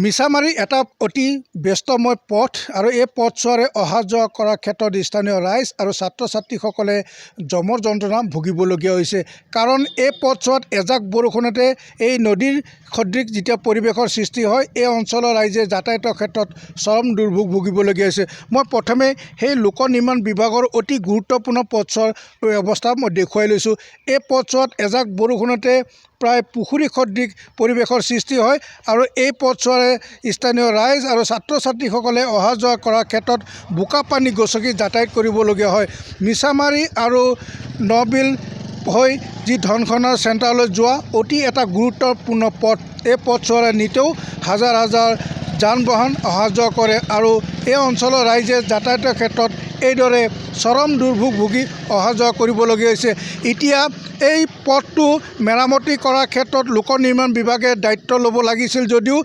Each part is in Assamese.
মিছামাৰী এটা অতি ব্যস্তময় পথ আৰু এই পথছোৱাৰে অহা যোৱা কৰাৰ ক্ষেত্ৰত স্থানীয় ৰাইজ আৰু ছাত্ৰ ছাত্ৰীসকলে জমৰ যন্ত্ৰণা ভুগিবলগীয়া হৈছে। কাৰণ এই পথছোৱাত এজাক বৰষুণতে এই নদীৰ সদৃশ যেতিয়া পৰিৱেশৰ সৃষ্টি হয়, এই অঞ্চলৰ ৰাইজে যাতায়াতৰ ক্ষেত্ৰত চৰম দুৰ্ভোগ ভুগিবলগীয়া হৈছে। মই প্ৰথমে সেই লোক নিৰ্মাণ বিভাগৰ অতি গুৰুত্বপূৰ্ণ পথছোৱাৰ অৱস্থা মই দেখুৱাই লৈছোঁ। এই পথছোৱাত এজাক বৰষুণতে প্ৰায় পুখুৰী সদৃশ পৰিৱেশৰ সৃষ্টি হয় আৰু এই পথছোৱাৰে স্থানীয় ৰাইজ আৰু ছাত্ৰ ছাত্ৰীসকলে অহা যোৱা কৰাৰ ক্ষেত্ৰত বোকা পানী গচকি যাতায়াত কৰিবলগীয়া হয়। মিছামাৰী আৰু নবিল হৈ যি ধনখনৰ চেণ্টাৰলৈ যোৱা অতি এটা গুৰুত্বপূৰ্ণ পথ। এই পথছোৱাৰে নিতৌ হাজাৰ হাজাৰ যান বাহন অহা যোৱা কৰে আৰু এই অঞ্চলৰ ৰাইজে যাতায়াতৰ ক্ষেত্ৰত এইদৰে চৰম দুৰ্ভোগ ভুগি অহা যোৱা কৰিবলগীয়া হৈছে। এতিয়া এই পথটো মেৰামতি কৰাৰ ক্ষেত্ৰত লোক নিৰ্মাণ বিভাগে দায়িত্ব ল'ব লাগিছিল যদিও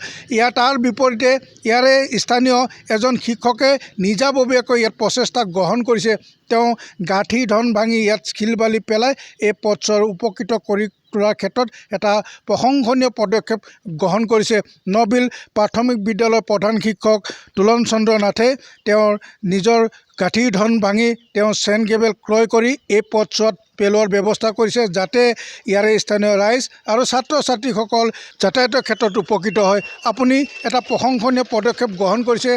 তাৰ বিপৰীতে ইয়াৰে স্থানীয় এজন শিক্ষকে নিজাববীয়াকৈ ইয়াত প্ৰচেষ্টা গ্ৰহণ কৰিছে। তেওঁ গাঁঠি ধন ভাঙি ইয়াত শিল বালি পেলাই এই পথছোৱাৰ উপকৃত কৰি তোলাৰ ক্ষেত্ৰত এটা প্ৰশংসনীয় পদক্ষেপ গ্ৰহণ কৰিছে। নবিল প্ৰাথমিক বিদ্যালয়ৰ প্ৰধান শিক্ষক তুলন চন্দ্ৰ নাথে তেওঁৰ নিজৰ গাঁঠি ধন ভাঙি তেওঁ চেণ্ড গ্ৰেভেল ক্ৰয় কৰি এই পথছোৱাত পেলোৱাৰ ব্যৱস্থা কৰিছে, যাতে ইয়াৰে স্থানীয় ৰাইজ আৰু ছাত্ৰ ছাত্ৰীসকল যাতায়াতৰ ক্ষেত্ৰত উপকৃত হয়। আপুনি এটা প্ৰশংসনীয় পদক্ষেপ গ্ৰহণ কৰিছে।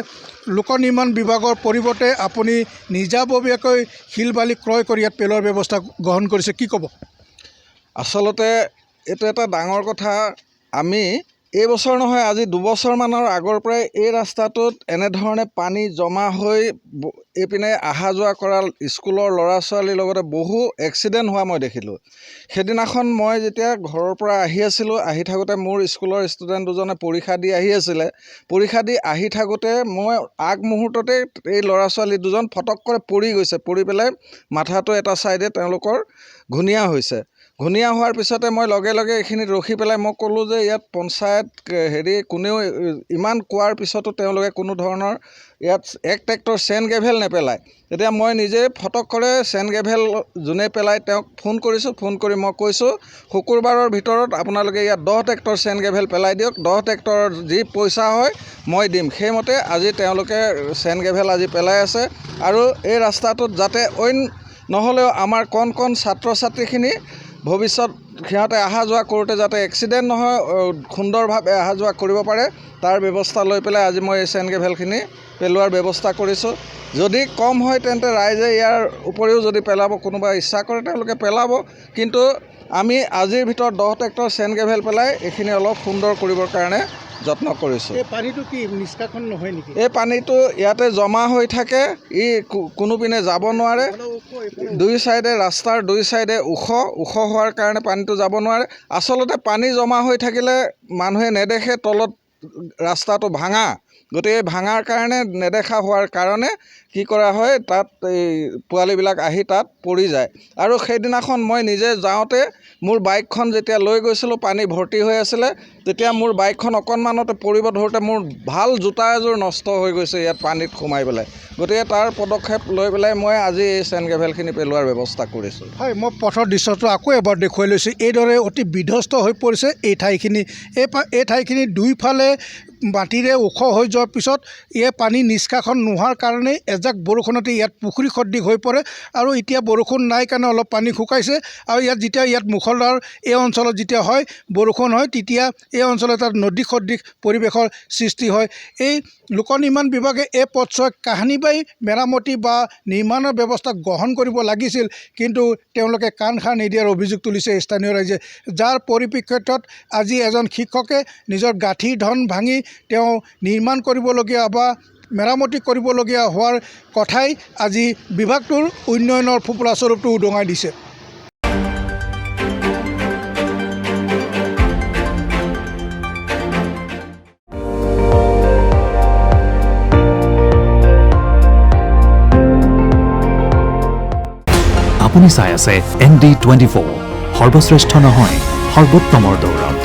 লোক নিৰ্মাণ বিভাগৰ পৰিৱৰ্তে আপুনি নিজাববীয়াকৈ শিল বালি ক্ৰয় কৰি ইয়াত পেলোৱাৰ ব্যৱস্থা গ্ৰহণ কৰিছে, কি ক'ব? আচলতে এইটো এটা ডাঙৰ কথা। আমি এইবছৰ নহয়, আজি দুবছৰমানৰ আগৰ পৰাই এই ৰাস্তাটোত এনেধৰণে পানী জমা হৈ এইপিনে অহা যোৱা কৰা স্কুলৰ ল'ৰা ছোৱালীৰ লগতে বহু এক্সিডেণ্ট হোৱা মই দেখিলোঁ। সেইদিনাখন মই যেতিয়া ঘৰৰ পৰা আহি থাকোঁতে মোৰ স্কুলৰ ষ্টুডেণ্ট দুজনে পৰীক্ষা দি আহি আছিলে। পৰীক্ষা দি আহি থাকোঁতে মই আগমুহূৰ্ততে এই ল'ৰা ছোৱালী দুজন ফটককৈ পৰি গৈছে। পৰি পেলাই মাথাটো এটা ছাইডে তেওঁলোকৰ ঘূণীয়া হৈছে। ঘূণীয়া হোৱাৰ পিছতে মই লগে লগে এইখিনিত ৰখি পেলাই মই ক'লোঁ যে ইয়াত পঞ্চায়ত কোনেও ইমান কোৱাৰ পিছতো তেওঁলোকে কোনো ধৰণৰ ইয়াত এক ট্ৰেক্টৰ চেণ্ড গ্ৰেভেল নেপেলায়। তেতিয়া মই নিজে ফটকৰে চেণ্ড গ্ৰেভেল যোনে পেলায় তেওঁক ফোন কৰিছোঁ। ফোন কৰি মই কৈছোঁ, শুকুৰবাৰৰ ভিতৰত আপোনালোকে ইয়াত 10 ট্ৰেক্টৰ চেণ্ড গ্ৰেভেল পেলাই দিয়ক, 10 ট্ৰেক্টৰৰ যি পইচা হয় মই দিম। সেইমতে আজি তেওঁলোকে চেণ্ড গ্ৰেভেল আজি পেলাই আছে আৰু এই ৰাস্তাটোত যাতে অইন নহ'লেও আমাৰ কণ ছাত্ৰ ছাত্ৰীখিনি ভৱিষ্যত সিহঁতে অহা যোৱা কৰোঁতে যাতে এক্সিডেণ্ট নহয়, সুন্দৰভাৱে অহা যোৱা কৰিব পাৰে, তাৰ ব্যৱস্থা লৈ পেলাই আজি মই এই চেণ্ড গ্ৰেভেলখিনি পেলোৱাৰ ব্যৱস্থা কৰিছোঁ। যদি কম হয় তেন্তে ৰাইজে ইয়াৰ উপৰিও যদি পেলাব কোনোবা ইচ্ছা কৰে তেওঁলোকে পেলাব, কিন্তু আমি আজিৰ ভিতৰত 10 ট্ৰেক্টৰ চেণ্ড গ্ৰেভেল পেলাই এইখিনি অলপ সুন্দৰ কৰিবৰ কাৰণে যত্ন কৰিছোঁ। এই পানীটো কি নিষ্কাশন নহয় নেকি? এই পানীটো ইয়াতে জমা হৈ থাকে, কোনোপিনে যাব নোৱাৰে। দুই চাইডে ৰাস্তাৰ দুই চাইডে ওখ হোৱাৰ কাৰণে পানীটো যাব নোৱাৰে। আচলতে পানী জমা হৈ থাকিলে মানুহে নেদেখে তলত ৰাস্তাটো ভাঙা, গতিকে ভাঙাৰ কাৰণে নেদেখা হোৱাৰ কাৰণে কি কৰা হয়, তাত এই পোৱালিবিলাক আহি তাত পৰি যায়। আৰু সেইদিনাখন মই নিজে যাওঁতে মোৰ বাইকখন যেতিয়া লৈ গৈছিলোঁ পানী ভৰ্তি হৈ আছিলে, তেতিয়া মোৰ বাইকখন অকণমানতে পৰিব ধৰোঁতে মোৰ ভাল জোতা এযোৰ নষ্ট হৈ গৈছে ইয়াত পানীত সোমাই পেলাই। গতিকে তাৰ পদক্ষেপ লৈ পেলাই মই আজি এই চেণ্ড গ্ৰেভেলখিনি পেলোৱাৰ ব্যৱস্থা কৰিছোঁ। হয়, মই পথৰ দৃশ্যটো আকৌ এবাৰ দেখুৱাই লৈছোঁ। এইদৰে অতি বিধ্বস্ত হৈ পৰিছে এই ঠাইখিনি। এই ঠাইখিনি দুইফালে মাটিৰে ওখ হৈ যোৱাৰ পিছত এই পানী নিষ্কাশন নোহোৱাৰ কাৰণে এজাক বৰষুণতে ইয়াত পুখুৰী সদৃশ হৈ পৰে আৰু এতিয়া বৰষুণ নাই কাৰণে অলপ পানী শুকাইছে আৰু ইয়াত মুখলধাৰ এই অঞ্চলত যেতিয়া হয় বৰষুণ হয়, তেতিয়া এই অঞ্চলত এটা নদী সদৃশ পৰিৱেশৰ সৃষ্টি হয়। এই লোক নিৰ্মাণ বিভাগে এই পথছোৱা কাহানি বাই মেৰামতি বা নিৰ্মাণৰ ব্যৱস্থা গ্ৰহণ কৰিব লাগিছিল, কিন্তু তেওঁলোকে কাণ সাৰ নিদিয়াৰ অভিযোগ তুলিছে স্থানীয় ৰাইজে, যাৰ পৰিপ্ৰেক্ষিতত আজি এজন শিক্ষকে নিজৰ গাঁঠি ধন ভাঙি তেওঁ নিৰ্মাণ কৰিবলগীয়া বা মেৰামতি কৰিবলগীয়া হোৱাৰ কথাই আজি বিভাগটোৰ উন্নয়নৰ ফোপোলা স্বৰূপটো উদঙাই দিছে। আপুনি চাই আছে ND24, সৰ্বশ্ৰেষ্ঠ নহয় সৰ্বোত্তমৰ দৌৰত।